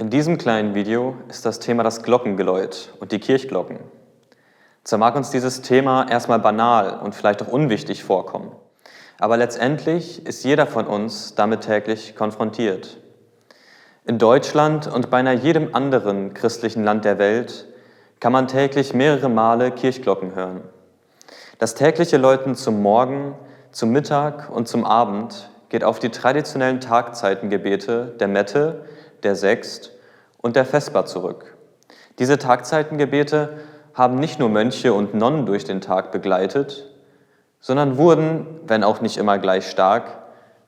In diesem kleinen Video ist das Thema das Glockengeläut und die Kirchglocken. Zwar mag uns dieses Thema erstmal banal und vielleicht auch unwichtig vorkommen, aber letztendlich ist jeder von uns damit täglich konfrontiert. In Deutschland und beinahe jedem anderen christlichen Land der Welt kann man täglich mehrere Male Kirchglocken hören. Das tägliche Läuten zum Morgen, zum Mittag und zum Abend geht auf die traditionellen Tagzeitengebete der Mette, der Sext und der Vesper zurück. Diese Tagzeitengebete haben nicht nur Mönche und Nonnen durch den Tag begleitet, sondern wurden, wenn auch nicht immer gleich stark,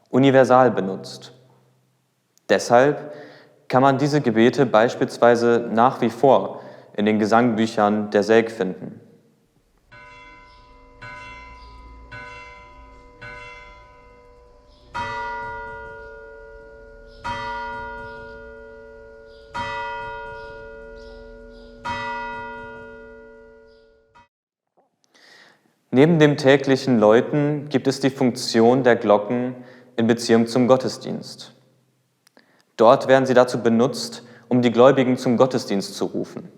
universal benutzt. Deshalb kann man diese Gebete beispielsweise nach wie vor in den Gesangbüchern der Selk finden. Neben dem täglichen Läuten gibt es die Funktion der Glocken in Beziehung zum Gottesdienst. Dort werden sie dazu benutzt, um die Gläubigen zum Gottesdienst zu rufen.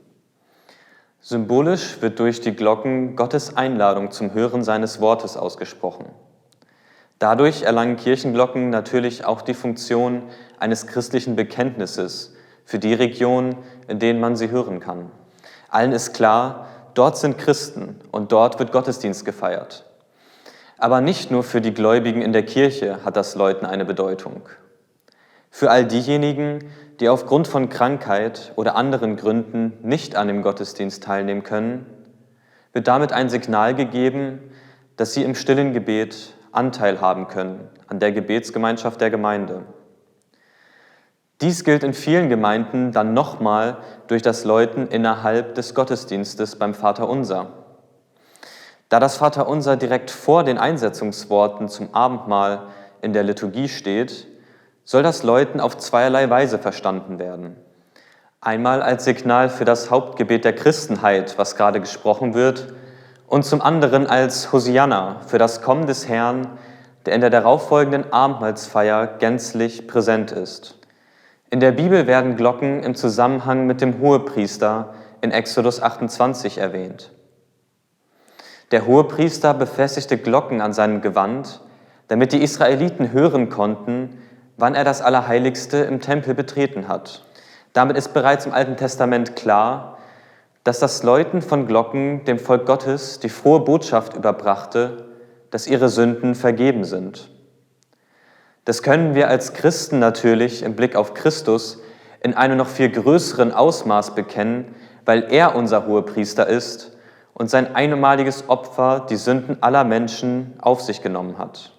Symbolisch wird durch die Glocken Gottes Einladung zum Hören seines Wortes ausgesprochen. Dadurch erlangen Kirchenglocken natürlich auch die Funktion eines christlichen Bekenntnisses für die Region, in denen man sie hören kann. Allen ist klar, dort sind Christen und dort wird Gottesdienst gefeiert. Aber nicht nur für die Gläubigen in der Kirche hat das Läuten eine Bedeutung. Für all diejenigen, die aufgrund von Krankheit oder anderen Gründen nicht an dem Gottesdienst teilnehmen können, wird damit ein Signal gegeben, dass sie im stillen Gebet Anteil haben können an der Gebetsgemeinschaft der Gemeinde. Dies gilt in vielen Gemeinden dann nochmal durch das Läuten innerhalb des Gottesdienstes beim Vaterunser. Da das Vaterunser direkt vor den Einsetzungsworten zum Abendmahl in der Liturgie steht, soll das Läuten auf zweierlei Weise verstanden werden. Einmal als Signal für das Hauptgebet der Christenheit, was gerade gesprochen wird, und zum anderen als Hosianna für das Kommen des Herrn, der in der darauffolgenden Abendmahlsfeier gänzlich präsent ist. In der Bibel werden Glocken im Zusammenhang mit dem Hohepriester in Exodus 28 erwähnt. Der Hohepriester befestigte Glocken an seinem Gewand, damit die Israeliten hören konnten, wann er das Allerheiligste im Tempel betreten hat. Damit ist bereits im Alten Testament klar, dass das Läuten von Glocken dem Volk Gottes die frohe Botschaft überbrachte, dass ihre Sünden vergeben sind. Das können wir als Christen natürlich im Blick auf Christus in einem noch viel größeren Ausmaß bekennen, weil er unser Hohepriester ist und sein einmaliges Opfer die Sünden aller Menschen auf sich genommen hat.